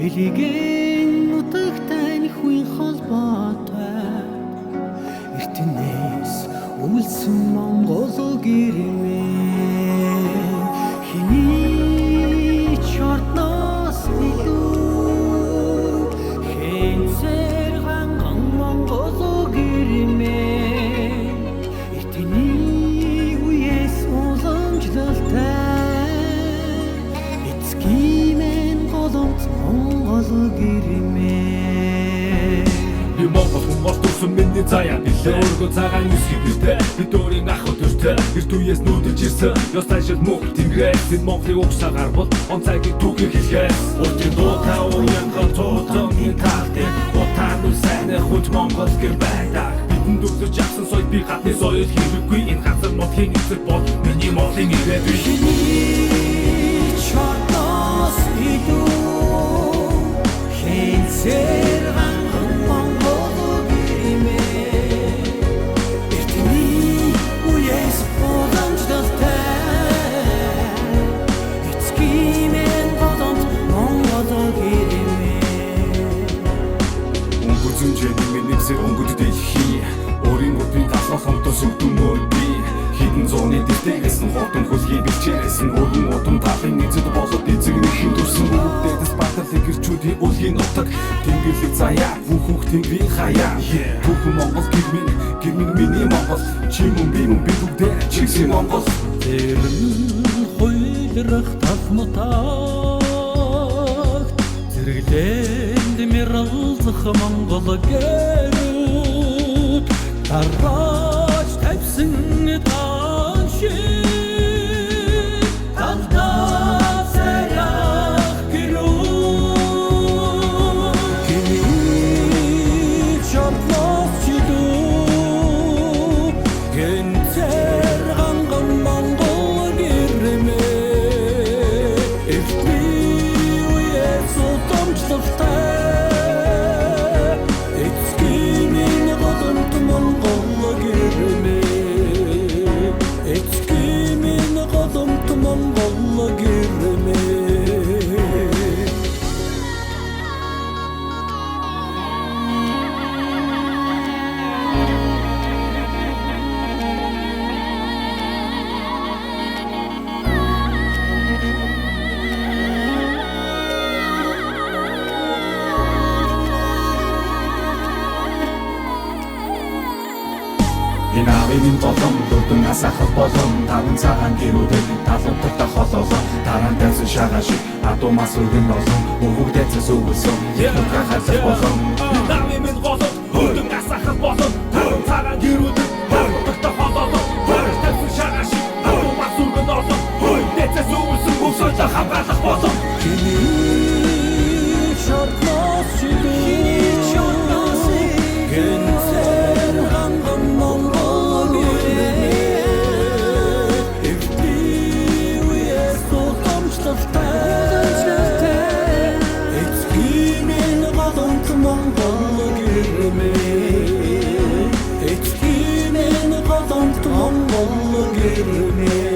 Элигийн нутагтай нөхөй холбоотой Эртнээс үлсэн Монгол гэрмэн Хэний ч ордноос илүү Хэнцэр ханган Монгол гэрмэн Эртний үеэс уламжлалтай Эцгиймэн голомт Монгол гэрмэн Би Монгол хүмүүс төрсөн миний заяа билээ Өөргөө цагаан үсгий битээ Бид өөрийн ах өдөртэй Эрт үеэс нүүдэлж ирсэн Ёс тайшил мөх тэнгэрээс Энэ Монголыг угсаагаар бол Он цагийг түүхийг хэлхээс Уртын дуутай уянган туутан энэ тaalдыг Утаан үл сайнэ хүч Монгол гэр байдаг Бидэнд өглөж авсан соёл би гадны соёл хэрэггүй Энэ газар нутгийн эсрэг бол Миний Монголын ирээд Хэний ч ордноос илүү Хэнцэр ханган Монгол гэрмэн Эртний үеэс уламжлалтай Эцгиймэн голомт Монгол гэрмэн Өнгөрсөн жилийн миний зэрэг өнгөдөд дэлхий Өөрийн өдрийн талхах хамтаа сүрдүмөр би Хідэн зууны дэвтэгээс нь хотон хөлхий бэлчээрээс нь Өргөн удам талын эзэд болоод эзэг нэхэн төрсөн Бүгдээс батлыг гэрчүүдийн үлгийн нутаг Тэнгэрлэг заяа, бүхүүх тэнгэрийн хаяа Бүхэн Монгол гэрмэн миний Монгол Чимэн би бүгдээ чигсээ Монгол Тэрэн хуйлрах талмутаг Зэрэглэнд мэралзах Монгол гэрүүд Дараач тавьсан таан шиг Талдаа царах гэрүүд Хэний ч ордноос илүү Гэнцэр ханган Монгол гэрмэн Эртний үеэс уламжлалтай Эцгиймэн голомт Монгол гэрмэн Эцгиймэн голомт Монгол гэрмэн Энэ авийн болон дүрдэн асахал болон Таван цагаан гэрүүдэд талуудтай холоолон Таран дайсан шагаа шиг адуумаас өргөн олон Бүгдээцээс өвөлсөн Нэг хахалах болон Энэ авийн болон дүрдэн асахал болон Таван цагаан гэрүүдэд талуудтай холоолон Таран дайсан шагаа шиг адуумаас өргөн олон Бүгдээцээс өвөлсөн Бүгсөөлө хамгаалах болон Хэний ч ордноос илүү Гэнцэр ханган Монгол гэрмэн Эртний үеэс уламжлалтай Эцгиймэн голомт Монгол гэрмэн Эцгиймэн голомт Монгол гэрмэн